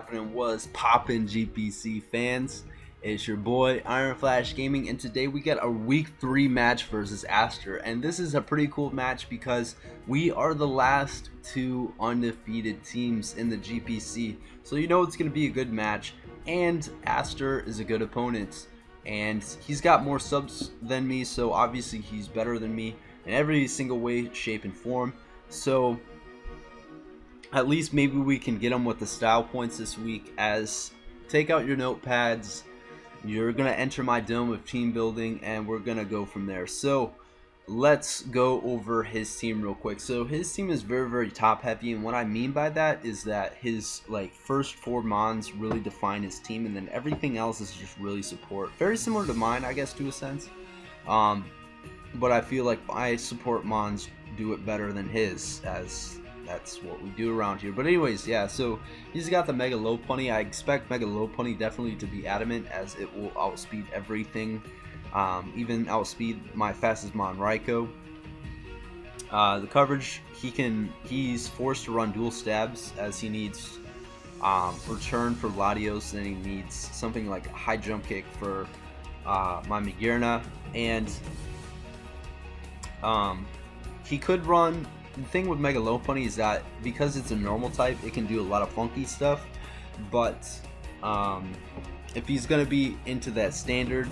happening? Was poppin' GPC fans? It's your boy Iron Flash Gaming, and today we got a week 3 match versus Aster, and this is a pretty cool match because we are the last 2 undefeated teams in the GPC, so you know it's going to be a good match. And Aster is a good opponent, and he's got more subs than me, so obviously he's better than me in every single way, shape, and form. So at least maybe we can get him with the style points this week. As take out your notepads, you're gonna enter my dome of team building, and we're gonna go from there. So let's go over his team real quick. So his team is very top heavy, and what I mean by that is that his first 4 mons really define his team, and then everything else is just really support. Very similar to mine, I guess, to a sense. But I feel like my support mons do it better than his, as that's what we do around here. But anyways, yeah, so he's got the Mega Lopunny. I expect Mega Lopunny definitely to be adamant, as it will outspeed everything, even outspeed my fastest mon, Raikou. The coverage, he's forced to run dual stabs, as he needs return for Latios, and then he needs something like a high jump kick for my Magearna, and he could run. The thing with Mega Lopunny is that because it's a normal type, it can do a lot of funky stuff, but if he's going to be into that standard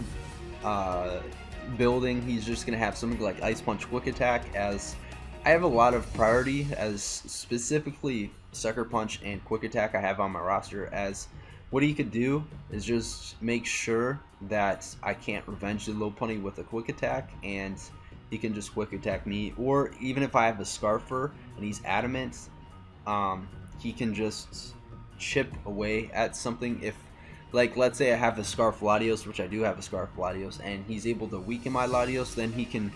building, he's just going to have something like Ice Punch Quick Attack, as I have a lot of priority, as specifically Sucker Punch and Quick Attack I have on my roster, as what he could do is just make sure that I can't revenge the Lopunny with a Quick Attack, and he can just quick attack me. Or even if I have a Scarfer and he's adamant, he can just chip away at something. If, let's say I have a Scarf Latios, which I do have a Scarf Latios, and he's able to weaken my Latios, then he can,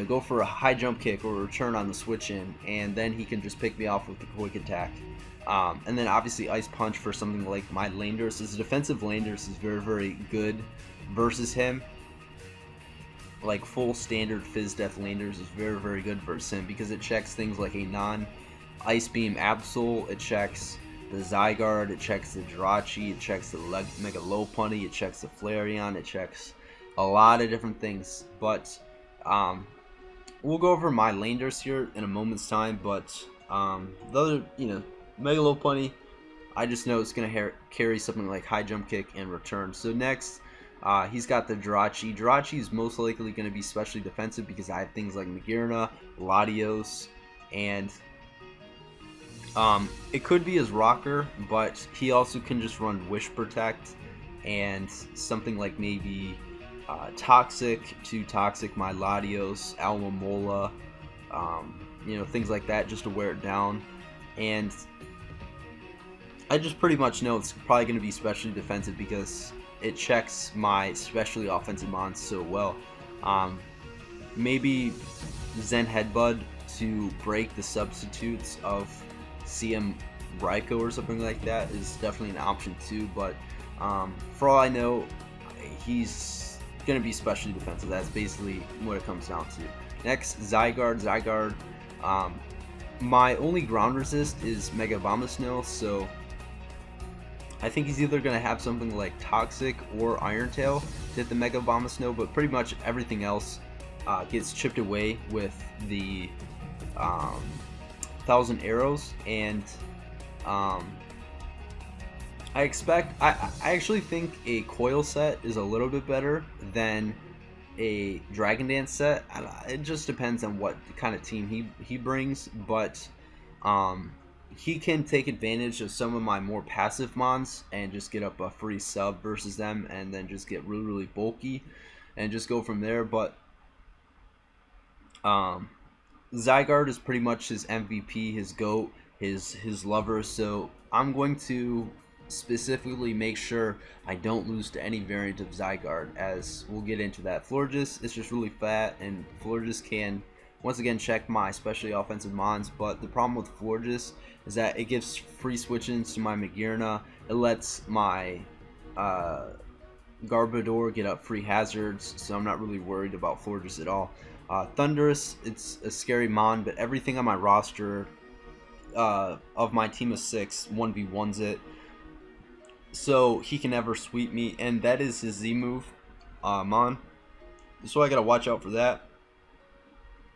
go for a high jump kick or a return on the switch in, and then he can just pick me off with the quick attack. And then obviously Ice Punch for something like my Landers. His defensive Landers is very good versus him. Like full standard Fizz Death Landers is very good versus him, because it checks things like a non-Ice Beam Absol, it checks the Zygarde, it checks the Jirachi, it checks the Mega Lopunny, it checks the Flareon, it checks a lot of different things. But we'll go over my Landers here in a moment's time. But the other, Mega Lopunny, I just know it's gonna carry something like high jump kick and return. So next, he's got the Jirachi. Jirachi is most likely going to be specially defensive, because I have things like Magearna, Latios, and it could be his Rocker, but he also can just run Wish Protect and something like maybe Toxic to Toxic my Latios, Almamola, things like that, just to wear it down. And I just pretty much know it's probably going to be specially defensive, because it checks my specially offensive mons so well. Maybe Zen Headbutt to break the substitutes of CM Raikou or something like that is definitely an option too, but for all I know, he's going to be specially defensive. That's basically what it comes down to. Next, Zygarde. Zygarde, my only ground resist is Mega Bombasnow, so I think he's either going to have something like Toxic or Iron Tail to hit the Mega Bombasnow, but pretty much everything else gets chipped away with the 1,000 arrows. And I actually think a Coil set is a little bit better than a Dragon Dance set. It just depends on what kind of team he brings, but he can take advantage of some of my more passive mons and just get up a free sub versus them, and then just get really bulky and just go from there. But Zygarde is pretty much his MVP, his GOAT, his lover. So I'm going to specifically make sure I don't lose to any variant of Zygarde, as we'll get into that. Florges is just really fat, and Florges can once again check my especially offensive mons, but the problem with Florges is that it gives free switch-ins to my Magearna. It lets my Garbodor get up free hazards, so I'm not really worried about Florges at all. Thundurus, it's a scary mon, but everything on my roster of my team of 6 1v1s it. so he can never sweep me, and that is his Z move, Mon. So I gotta watch out for that.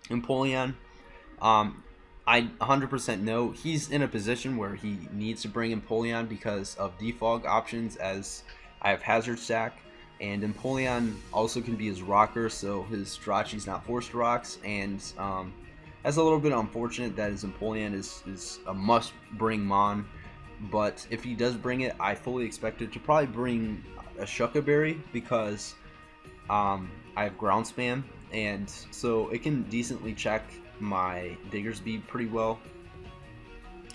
Empoleon, I 100% know he's in a position where he needs to bring Empoleon because of defog options, as I have Hazard Stack, and Empoleon also can be his rocker, so his Jirachi's not forced to rocks, and that's a little bit unfortunate that his Empoleon is a must bring Mon, but if he does bring it, I fully expect it to probably bring a Shucka Berry because I have ground spam, and so it can decently check my Diggersby pretty well.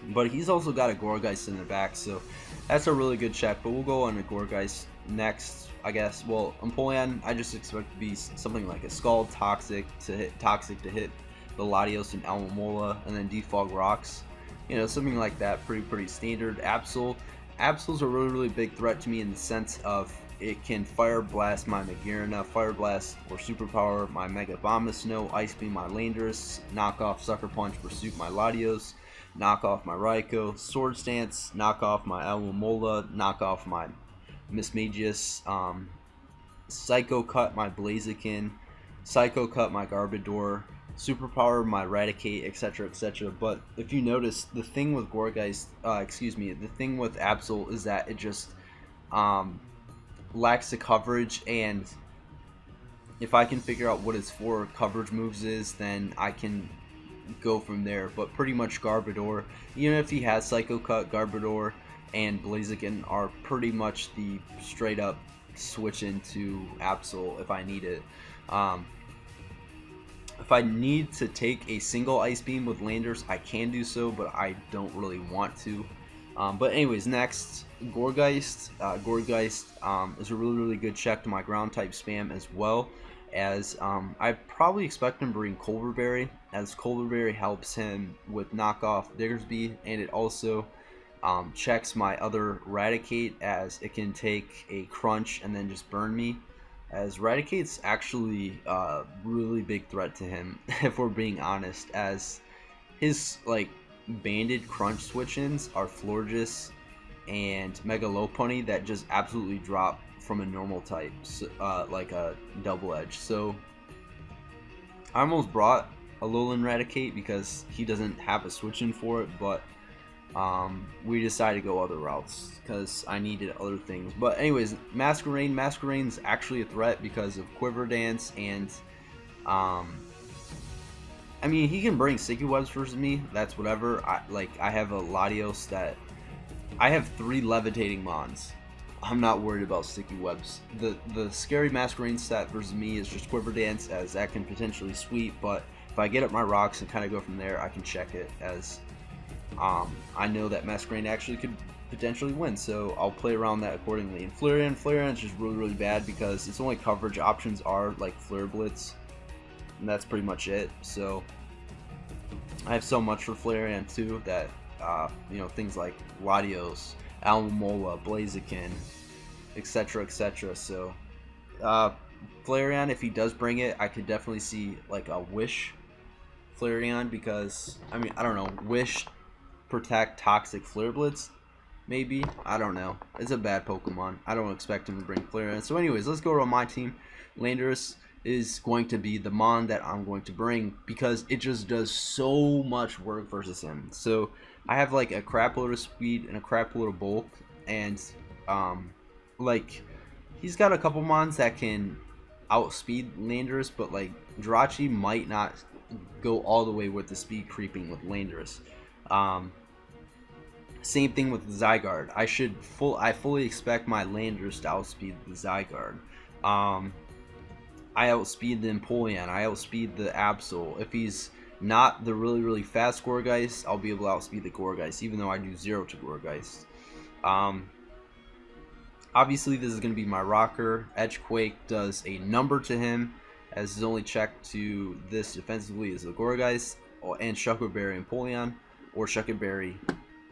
But he's also got a Gourgeist in the back, so that's a really good check. But we'll go on to Gourgeist next, I guess. Well, Empoleon, I just expect to be something like a Scald Toxic to hit the Latios and Alomomola, and then defog rocks. You know, something like that, pretty standard. Absol's a really big threat to me in the sense of it can Fire Blast my Magearna, Fire Blast or Superpower my Mega Bombasno, Ice Beam my Landorus, knock off Sucker Punch, Pursuit my Latios, knock off my Raikou, Sword Stance, knock off my Alomomola, knock off my Mismagius, Psycho Cut my Blaziken, Psycho Cut my Garbodor, Superpower my Raticate, etc. But if you notice, the thing with Gourgeist, the thing with Absol is that it just lacks the coverage, and if I can figure out what its 4 coverage moves is, then I can go from there. But pretty much Garbodor, even if he has Psycho Cut, Garbodor and Blaziken are pretty much the straight up switch into Absol if I need it. If I need to take a single Ice Beam with Landers, I can do so, but I don't really want to. But anyways, next, Gourgeist. Gourgeist is a really good check to my ground type spam, as well as I probably expect him to bring Culver Berry, as Culver Berry helps him with knockoff Diggersby, and it also checks my other Raticate, as it can take a Crunch and then just burn me, as Raticate's actually a really big threat to him, if we're being honest, as his like banded Crunch switch-ins are Florges and Mega Lopunny that just absolutely drop from a normal type, like a double edge. So I almost brought a Alolan Raticate because he doesn't have a switch-in for it, but we decided to go other routes because I needed other things. But anyways, Masquerade's actually a threat because of Quiver Dance, and I mean, he can bring Sticky Webs versus me, that's whatever. I have a Latios that I have 3 Levitating Mons. I'm not worried about Sticky Webs. The scary Masquerade stat versus me is just Quiver Dance, as that can potentially sweep, but if I get up my rocks and kind of go from there, I can check it, as I know that Masquerade actually could potentially win, so I'll play around that accordingly. And Flareon is just really bad because its only coverage options are like Flare Blitz, and that's pretty much it. So I have so much for Flareon too that you know, things like Latios, Alomomola, Blaziken, etc. So Flareon, if he does bring it, I could definitely see like a Wish Flareon, because I mean, I don't know, Wish, Protect, Toxic, Flare Blitz, maybe, I don't know. It's a bad Pokemon. I don't expect him to bring Flareon. So anyways, let's go to my team. Landorus is going to be the Mon that I'm going to bring because it just does so much work versus him. So I have like a crap load of speed and a crap load of bulk, and like he's got a couple Mons that can outspeed Landorus, but like Jirachi might not go all the way with the speed creeping with Landorus. Same thing with Zygarde. I fully expect my Landorus to outspeed the Zygarde. I outspeed the Empoleon, I outspeed the Absol. If he's not the really fast Gourgeist, I'll be able to outspeed the Gourgeist, even though I do 0 to Gourgeist. Obviously this is going to be my rocker. Edgequake does a number to him, as his only check to this defensively is the Gourgeist, and Shucka Berry Empoleon, or Shucka Berry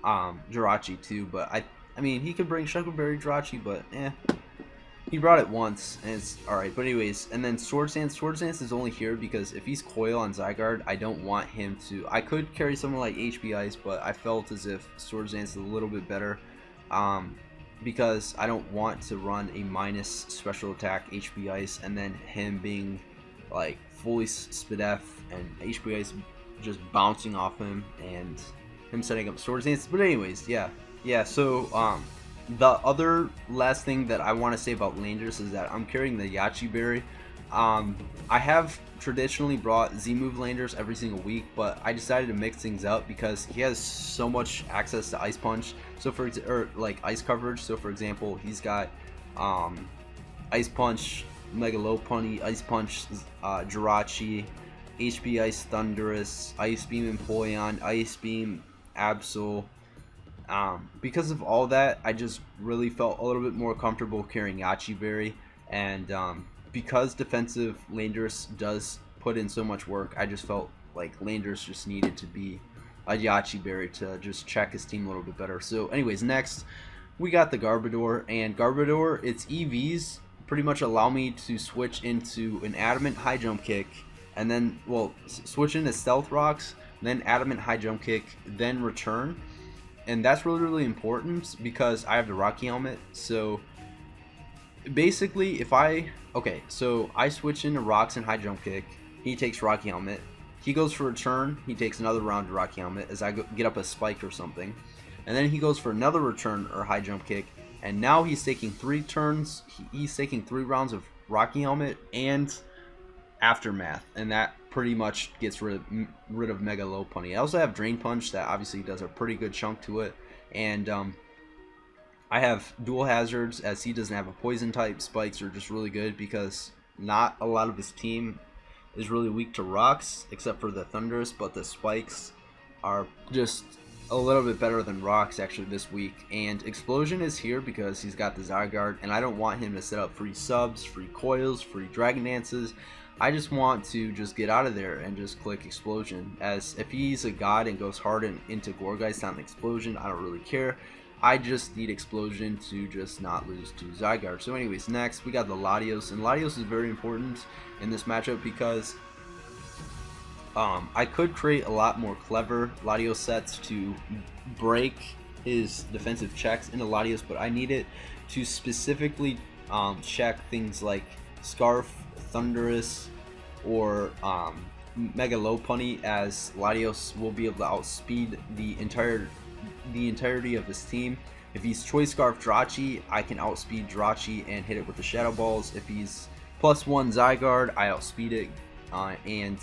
Jirachi too, but I mean, he could bring Shucka Berry Jirachi, but he brought it once, and it's alright. But anyways, and then Sword Stance. Sword Stance is only here because if he's Coil on Zygarde, I don't want him to... I could carry someone like HP Ice, but I felt as if Sword Stance is a little bit better. because I don't want to run a minus special attack HP Ice and then him being like fully SPDF and HP Ice just bouncing off him and him setting up Sword Dance. But anyways, yeah. So the other last thing that I want to say about Landers is that I'm carrying the Yachi Berry. I have traditionally brought Z-move Landers every single week, but I decided to mix things up because he has so much access to Ice Punch. So like Ice coverage. So for example, he's got Ice Punch, Mega Lopunny, Ice Punch, Jirachi, HP Ice Thundurus, Ice Beam Empoleon, Ice Beam Absol. Because of all that, I just really felt a little bit more comfortable carrying Yachi Berry, and because defensive Landers does put in so much work, I just felt like Landers just needed to be a Yachi Berry to just check his team a little bit better. So anyways, next we got the Garbodor, and Garbodor, its EVs pretty much allow me to switch into an Adamant High Jump Kick, and then, well, switch into Stealth Rocks, then Adamant High Jump Kick, then Return. And that's really important because I have the Rocky Helmet. So basically, if I switch into Rocks and High Jump Kick, he takes Rocky Helmet, he goes for a turn, he takes another round of Rocky Helmet as I get up a Spike or something, and then he goes for another return or High Jump Kick, and now he's taking 3 turns, he's taking 3 rounds of Rocky Helmet and Aftermath, and that pretty much gets rid of Mega Lopunny. I also have Drain Punch that obviously does a pretty good chunk to it, and I have Dual Hazards as he doesn't have a Poison type. Spikes are just really good because not a lot of his team is really weak to Rocks except for the Thundurus, but the Spikes are just a little bit better than Rocks actually this week. And Explosion is here because he's got the Zygarde, and I don't want him to set up free subs, free coils, free Dragon Dances. I just want to just get out of there and just click Explosion, as if he's a god and goes hard into Gourgeist on Explosion, I don't really care. I just need Explosion to just not lose to Zygarde. So anyways, next we got the Latios, and Latios is very important in this matchup because I could create a lot more clever Latios sets to break his defensive checks into Latios, but I need it to specifically check things like Scarf, Thundurus, or Mega Lopunny, as Latios will be able to outspeed the entirety of his team. If he's Choice Scarf Jirachi, I can outspeed Jirachi and hit it with the Shadow Balls. If he's +1 Zygarde, I outspeed it and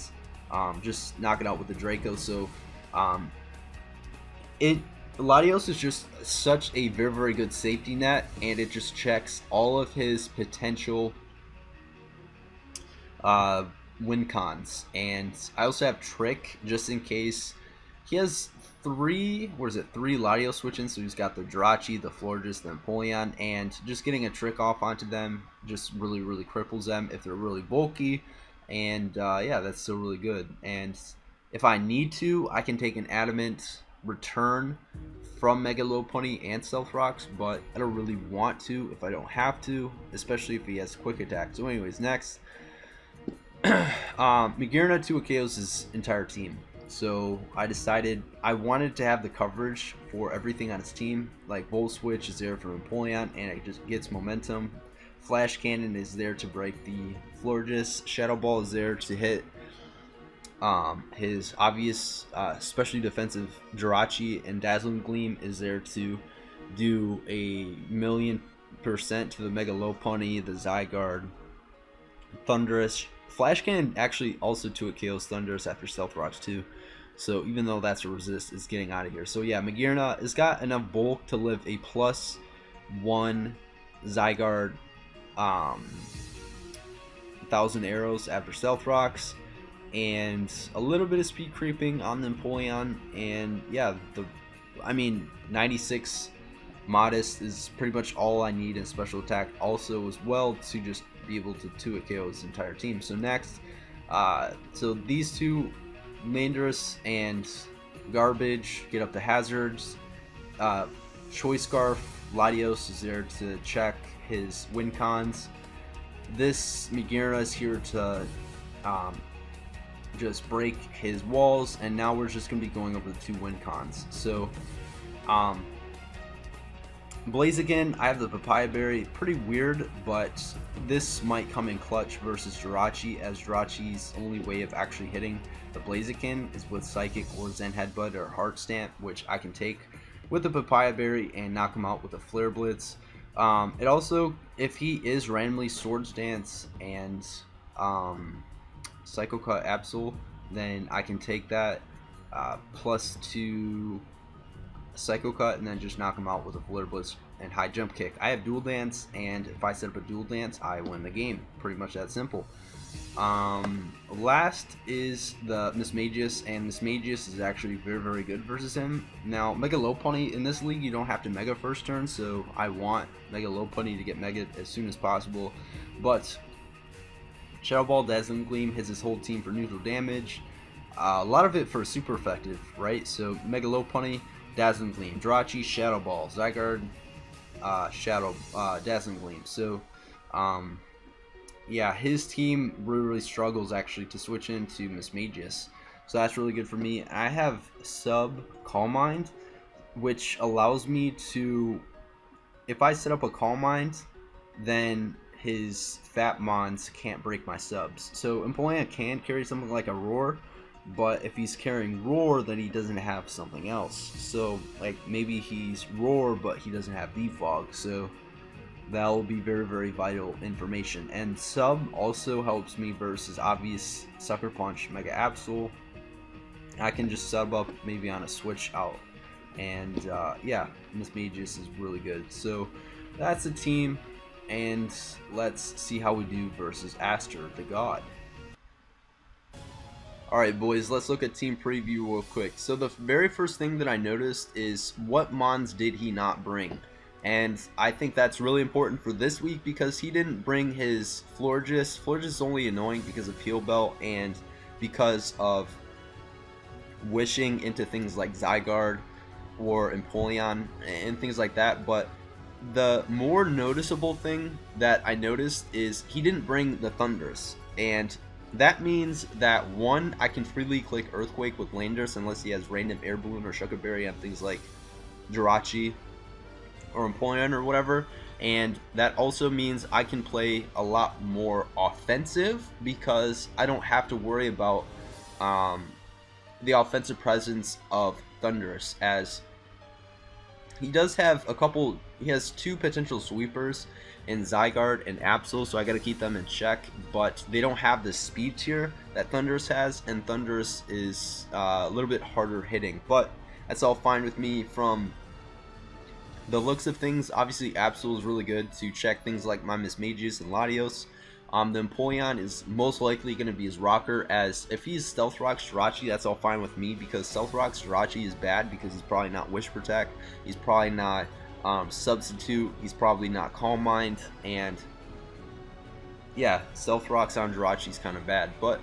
just knock it out with the Draco. So Latios is just such a very good safety net, and it just checks all of his potential win cons. And I also have Trick just in case. He has three Latios switch-ins, so he's got the Jirachi, the Florges, the Empoleon, and just getting a Trick off onto them just really cripples them if they're really bulky. And yeah, that's still really good. And if I need to, I can take an Adamant Return from Mega Lopunny and Stealth Rocks, but I don't really want to if I don't have to, especially if he has Quick Attack. So anyways, next Magearna 2 KOs his entire team. So I decided I wanted to have the coverage for everything on his team. Like Volt Switch is there for Empoleon and it just gets momentum. Flash Cannon is there to break the Florges. Shadow Ball is there to hit his obvious especially defensive Jirachi, and Dazzling Gleam is there to do a 1,000,000% to the Mega Lopunny, the Zygarde, Thundurus. Flash Cannon actually also 2 KOs Thundurus after Stealth Rocks too. So even though that's a resist, it's getting out of here. So yeah, Magearna has got enough bulk to live a +1 Zygarde 1,000 arrows after Stealth Rocks, and a little bit of speed creeping on the Empoleon. And yeah, 96 Modest is pretty much all I need in special attack also as well to just be able to 2-hit KO his entire team. So next, so these two, Landorus and Garbage, get up the hazards. Choice Scarf Latios is there to check his win cons. This Magearna is here to just break his walls, and now we're just going to be going over the 2 win cons. So Blaziken, I have the Papaya Berry, pretty weird, but this might come in clutch versus Jirachi, as Jirachi's only way of actually hitting the Blaziken is with Psychic or Zen Headbutt or Heart Stamp, which I can take with the Papaya Berry and knock him out with a Flare Blitz. It also, if he is randomly Swords Dance and Psycho Cut Absol, then I can take that +2 Psycho Cut and then just knock him out with a Flare Blitz and High Jump Kick. I have Dual Dance, and if I set up a Dual Dance, I win the game. Pretty much that simple. Last is the Mismagius, and Mismagius is actually very good versus him. Now, Mega Lopunny in this league, you don't have to Mega first turn, so I want Mega Lopunny to get Mega as soon as possible. But Shadow Ball, Dazzling Gleam hits his whole team for neutral damage. A lot of it for super effective, right? So Mega Lopunny, Dazzling Gleam, Jirachi, Shadow Ball, Zygarde, Dazzling Gleam. So, yeah, his team really struggles actually to switch into Mismagius. So that's really good for me. I have Sub Calm Mind, which allows me to, if I set up a Calm Mind, then his Fat Mons can't break my subs. So Empoleon can carry something like a Roar, but if he's carrying Roar, then he doesn't have something else. So like maybe he's Roar, but he doesn't have Defog. So that will be very vital information. And Sub also helps me versus obvious Sucker Punch, Mega Absol. I can just sub up maybe on a switch out, and yeah, Mismagius is really good. So that's a team, and let's see how we do versus Aster, the God. Alright boys, let's look at team preview real quick. So the very first thing that I noticed is what Mons did he not bring. And I think that's really important for this week because he didn't bring his Florges. Florges is only annoying because of Heal Belt and because of wishing into things like Zygarde or Empoleon and things like that. But the more noticeable thing that I noticed is he didn't bring the Thundurus. And that means that, one, I can freely click Earthquake with Landorus unless he has random Air Balloon or Shucker Berry on things like Jirachi or Empoleon or whatever. And that also means I can play a lot more offensive because I don't have to worry about the offensive presence of Thundurus, as he does have he has two potential sweepers in Zygarde and Absol, so I got to keep them in check, but they don't have the speed tier that Thundurus has, and Thundurus is a little bit harder hitting, but that's all fine with me. From the looks of things, obviously Absol is really good to check things like my Mismagius and Latios. The Empoleon is most likely going to be his rocker, as if he's Stealth Rocks Jirachi, that's all fine with me, because Stealth Rocks Jirachi is bad because he's probably not Wish Protect, he's probably not Substitute, he's probably not Calm Mind, and yeah, Stealth Rocks on Jirachi is kind of bad. But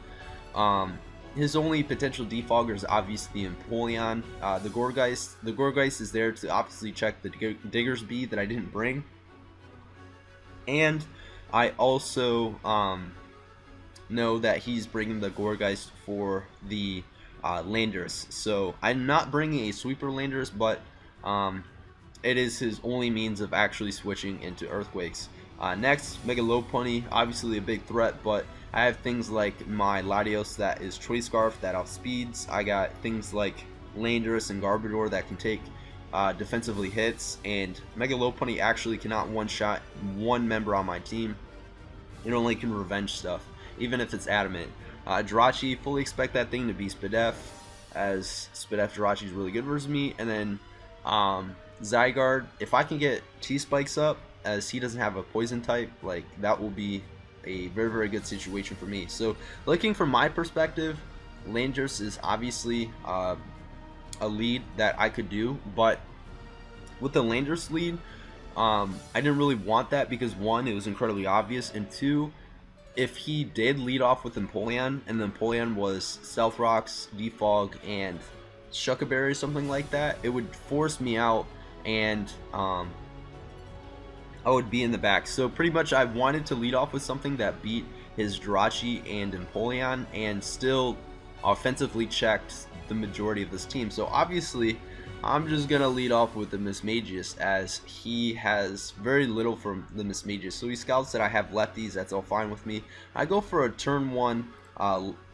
his only potential defogger is obviously Empoleon. The Gourgeist is there to obviously check the Digger's Bead that I didn't bring, and I also know that he's bringing the Gourgeist for the Landorus. So I'm not bringing a Sweeper Landorus, but it is his only means of actually switching into Earthquakes. Next, Mega Lopunny, obviously a big threat, but I have things like my Latios that is Choice Scarf that outspeeds. I got things like Landorus and Garbodor that can take defensively hits, and Mega Lopunny actually cannot one-shot one member on my team. It only can revenge stuff, even if it's adamant. Jirachi, fully expect that thing to be Spadef, as Spadef Jirachi is really good versus me. And then Zygarde, if I can get T-Spikes up, as he doesn't have a poison type, like that will be a very good situation for me. So looking from my perspective, Landorus is obviously a lead that I could do, but with the Landorus lead, I didn't really want that because, one, it was incredibly obvious, and two, if he did lead off with Empoleon and the Empoleon was Stealth Rocks, Defog, and Shucker Berry or something like that, it would force me out, and I would be in the back. So pretty much I wanted to lead off with something that beat his Jirachi and Empoleon and still offensively checked the majority of this team. So obviously I'm just gonna lead off with the Mismagius, as he has very little from the Mismagius. So he scouts that I have lefties, that's all fine with me. I go for a turn 1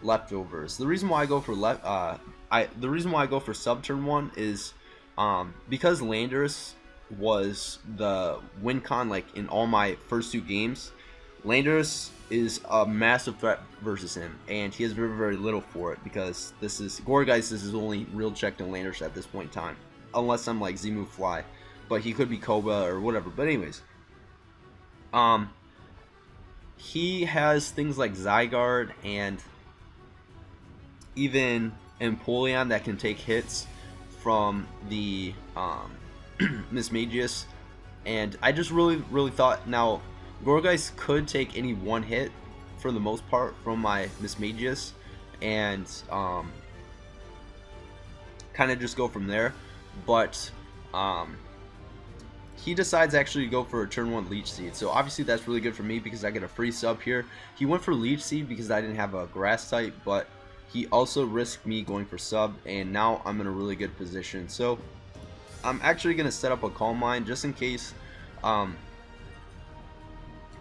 leftovers. The reason why I go for the reason why I go for sub turn 1 is because Landorus was the win con like in all my first 2 games. Landorus is a massive threat versus him, and he has very little for it, because this is Gourgeist is his only real check to Landorus at this point in time, unless I'm like Zemu Fly, but he could be Koba or whatever. But anyways, he has things like Zygarde and even Empoleon that can take hits from the Mismagius, and I just really thought, now Gourgeist could take any one hit for the most part from my Mismagius, and kind of just go from there. But he decides actually to go for a turn 1 Leech Seed, so obviously that's really good for me because I get a free sub here. He went for Leech Seed because I didn't have a grass type, but he also risked me going for sub, and now I'm in a really good position. So I'm actually going to set up a Calm Mind just in case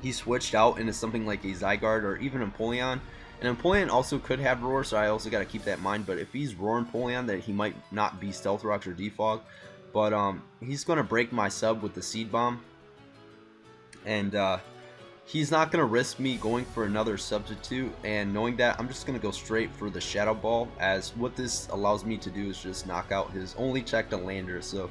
he switched out into something like a Zygarde or even Empoleon. And Empoleon also could have Roar, so I also got to keep that in mind. But if he's Roar Empoleon, that he might not be Stealth Rocks or Defog. But he's going to break my sub with the Seed Bomb. And he's not going to risk me going for another substitute. And knowing that, I'm just going to go straight for the Shadow Ball, as what this allows me to do is just knock out his only check to Lander. So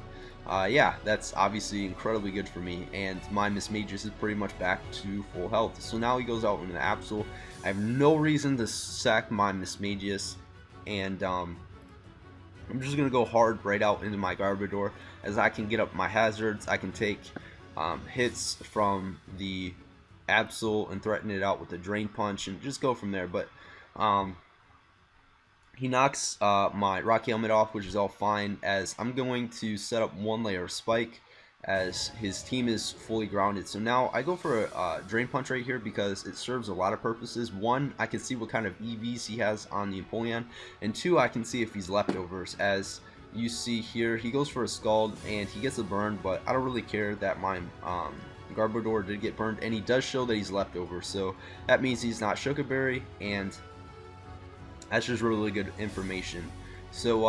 yeah, that's obviously incredibly good for me, and my Mismagius is pretty much back to full health. So now he goes out into the Absol. I have no reason to sack my Mismagius, and I'm just going to go hard right out into my Garbodor, as I can get up my hazards. I can take hits from the Absol and threaten it out with the Drain Punch and just go from there. But he knocks my Rocky Helmet off, which is all fine, as I'm going to set up 1 layer of Spike, as his team is fully grounded. So now I go for a Drain Punch right here because it serves a lot of purposes. 1, I can see what kind of EVs he has on the Empoleon, and 2, I can see if he's leftovers. As you see here, he goes for a Scald and he gets a burn, but I don't really care that my Garbodor did get burned, and he does show that he's leftover, so that means he's not Sugar Berry, and that's just really good information. So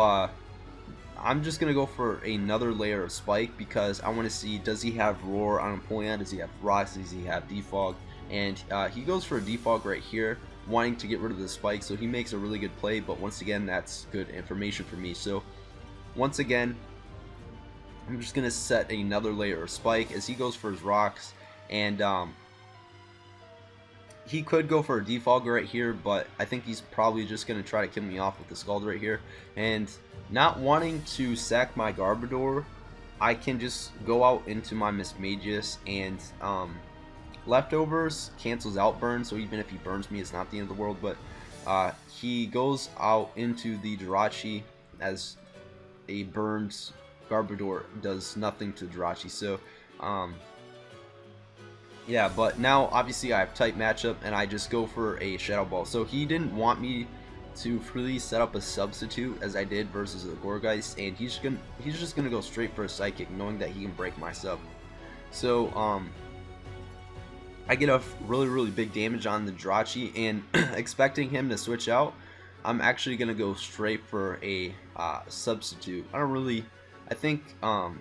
I'm just gonna go for another layer of Spike because I want to see, does he have Roar on Empoleon, does he have Rocks, does he have Defog, and he goes for a Defog right here, wanting to get rid of the Spike, so he makes a really good play. But once again, that's good information for me. So once again, I'm just gonna set another layer of Spike as he goes for his Rocks, and he could go for a Defog right here, but I think he's probably just going to try to kill me off with the Scald right here. And not wanting to sack my Garbodor, I can just go out into my Mismagius, and leftovers cancels out burn, so even if he burns me, it's not the end of the world. But he goes out into the Jirachi, as a burned Garbodor does nothing to Jirachi. So yeah, but now obviously I have tight matchup, and I just go for a Shadow Ball. So he didn't want me to freely set up a substitute as I did versus the Gourgeist, and he's just gonna go straight for a Psychic, knowing that he can break my sub. So I get a really big damage on the Jirachi, and expecting him to switch out, I'm actually gonna go straight for a substitute. I think I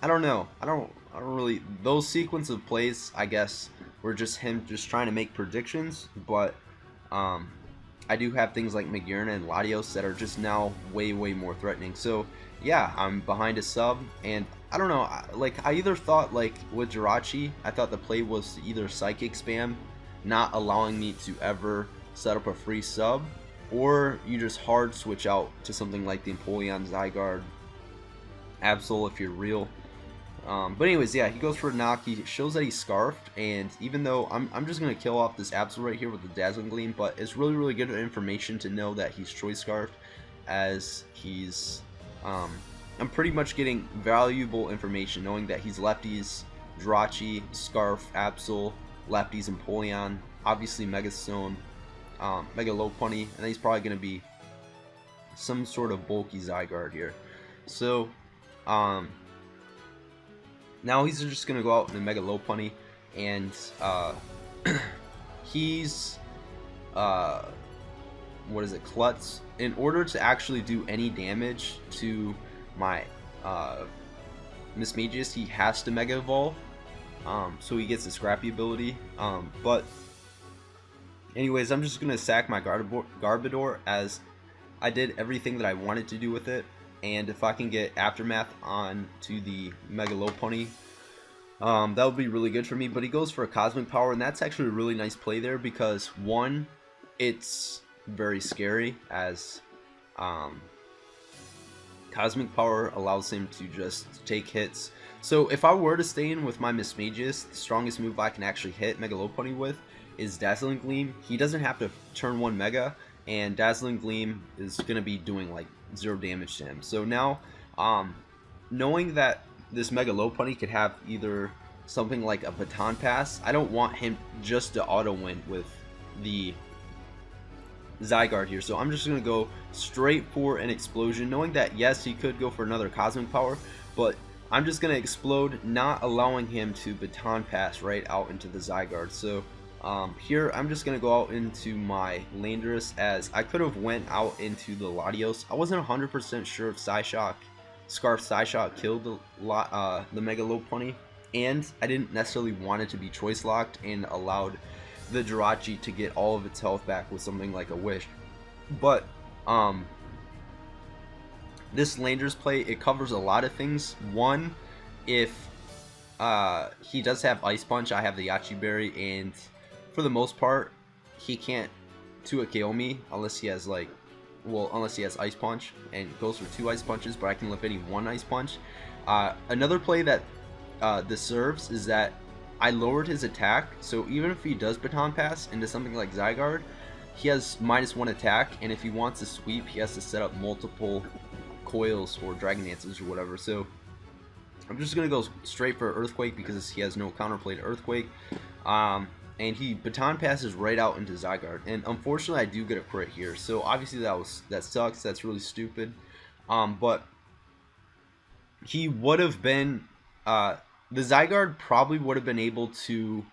don't know. I don't really, those sequence of plays, I guess, were just him just trying to make predictions, but I do have things like Magearna and Latios that are just now way more threatening. So yeah, I'm behind a sub, and I don't know, like I either thought, like with Jirachi, I thought the play was to either Psychic spam, not allowing me to ever set up a free sub, or you just hard switch out to something like the Empoleon, Zygarde, Absol if you're real. But anyways, yeah, he goes for a knock. He shows that he's Scarfed, and even though I'm just going to kill off this Absol right here with the Dazzling Gleam, but it's really good information to know that he's Choice Scarfed, as he's, I'm pretty much getting valuable information knowing that he's lefties, Jirachi, Scarf, Absol, lefties, Empoleon, obviously Mega Stone, Mega Lopunny, and then he's probably going to be some sort of bulky Zygarde here. So, um, now he's just gonna go out in a Mega Lopunny, and he's what is it, Klutz. In order to actually do any damage to my Mismagius, he has to Mega Evolve, so he gets the Scrappy ability. But anyways, I'm just gonna sack my Garbodor, as I did everything that I wanted to do with it, and if I can get Aftermath on to the Mega Lopunny, that would be really good for me. But he goes for a Cosmic Power, and that's actually a really nice play there, because one, it's very scary, as Cosmic Power allows him to just take hits. So if I were to stay in with my Mismagius, the strongest move I can actually hit Mega Lopunny with is Dazzling Gleam. He doesn't have to turn 1 Mega, and Dazzling Gleam is going to be doing like 0 damage to him. So now, knowing that this Mega Lopunny could have either something like a Baton Pass, I don't want him just to auto win with the Zygarde here, so I'm just going to go straight for an Explosion, knowing that yes, he could go for another Cosmic Power, but I'm just going to Explode, not allowing him to Baton Pass right out into the Zygarde. So here I'm just going to go out into my Landorus, as I could have went out into the Latios. I wasn't 100% sure if Scarf Psyshock killed the Mega Lopunny, and I didn't necessarily want it to be Choice Locked and allowed the Jirachi to get all of its health back with something like a Wish. But this Landorus play, it covers a lot of things. One, if he does have Ice Punch, I have the Yachi Berry, and for the most part, he can't 2-hit KO me unless he has unless he has Ice Punch, and goes for 2 Ice Punches, but I can lift any 1 Ice Punch. Another play that this serves is that I lowered his attack, so even if he does Baton Pass into something like Zygarde, he has -1 attack, and if he wants to sweep, he has to set up multiple Coils or Dragon Dances or whatever. So I'm just going to go straight for Earthquake, because he has no counterplay to Earthquake. And he Baton Passes right out into Zygarde, and unfortunately I do get a crit here, so obviously that sucks, that's really stupid. But he would have been the Zygarde probably would have been able to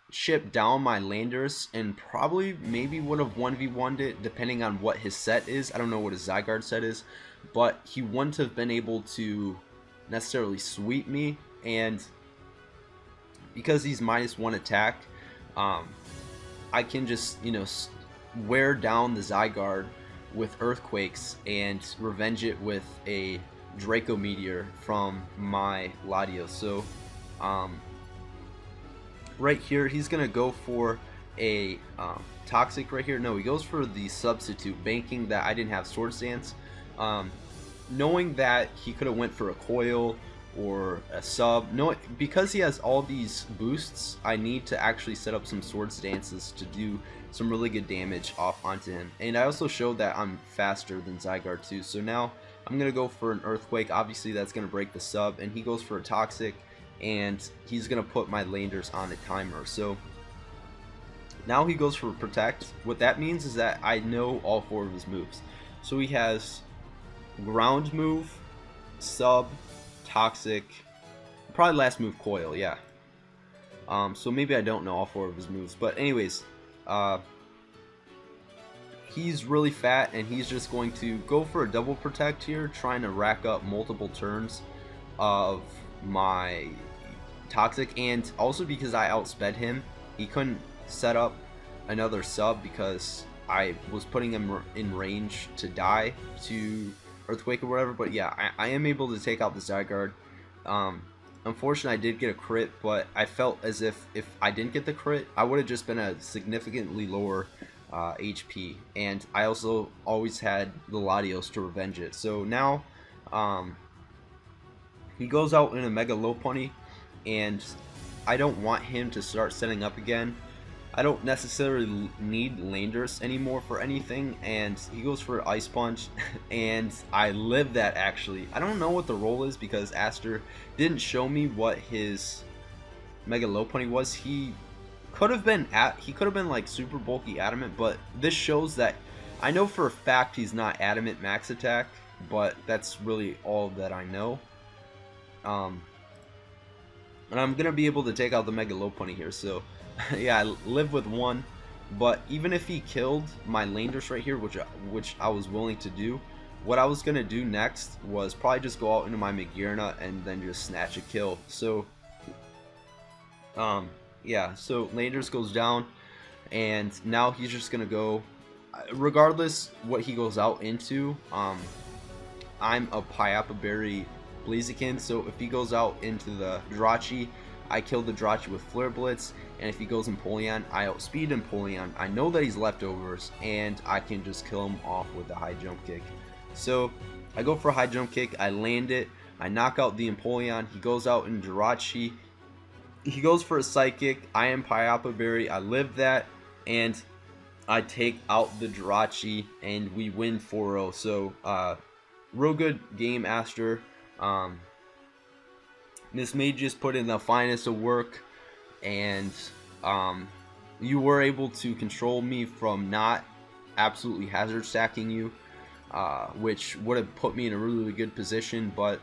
chip down my Landorus, and probably maybe would have 1v1'd it depending on what his set is. I don't know what his Zygarde set is, but he wouldn't have been able to necessarily sweep me, and because he's -1 attack, I can just, you know, wear down the Zygarde with Earthquakes and revenge it with a Draco Meteor from my Latios. So right here he's gonna go for a Toxic right here. No, he goes for the substitute, banking that I didn't have Swords Dance, knowing that he could have went for a Coil or a sub. No, because he has all these boosts, I need to actually set up some Swords Dances to do some really good damage off onto him. And I also showed that I'm faster than Zygarde too, so now I'm gonna go for an Earthquake. Obviously that's gonna break the sub, and he goes for a Toxic, and he's gonna put my Landorus on a timer. So now he goes for Protect. What that means is that I know all 4 of his moves. So he has Ground move, Sub, Toxic, probably last move Coil, yeah. So maybe I don't know all 4 of his moves, but anyways, he's really fat, and he's just going to go for a double Protect here, trying to rack up multiple turns of my Toxic, and also because I outsped him, he couldn't set up another sub because I was putting him in range to die to Earthquake or whatever. But yeah, I am able to take out the Zygarde. Unfortunately, I did get a crit, but I felt as if I didn't get the crit, I would have just been a significantly lower HP, and I also always had the Latios to revenge it. So now he goes out in a Mega Lopunny, and I don't want him to start setting up again. I don't necessarily need Landorus anymore for anything, and he goes for Ice Punch, and I live that actually. I don't know what the roll is because Aster didn't show me what his Mega Lopunny was. He could have been like super bulky Adamant, but this shows that I know for a fact he's not Adamant max attack, but that's really all that I know. And I'm gonna be able to take out the Mega Lopunny here, so yeah, I live with one. But even if he killed my Landorus right here, which I was willing to do, what I was gonna do next was probably just go out into my Magearna and then just snatch a kill. So yeah, so Landorus goes down, and now he's just gonna go, regardless what he goes out into. I'm a Payapa Berry Blaziken, so if he goes out into the Jirachi, I kill the Jirachi with Flare Blitz, and if he goes Empoleon, I outspeed Empoleon. I know that he's leftovers, and I can just kill him off with the high jump kick. So I go for a high jump kick, I land it, I knock out the Empoleon, he goes out in Jirachi, he goes for a Psychic, I am Payapa Berry, I live that, and I take out the Jirachi, and we win 4-0. So real good game, Aster. Miss May just put in the finest of work, and you were able to control me from not absolutely hazard stacking you, which would have put me in a really good position. But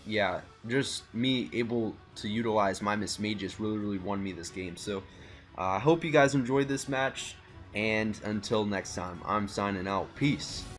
yeah, just me able to utilize my Miss May just really won me this game. So I hope you guys enjoyed this match, and until next time, I'm signing out. Peace.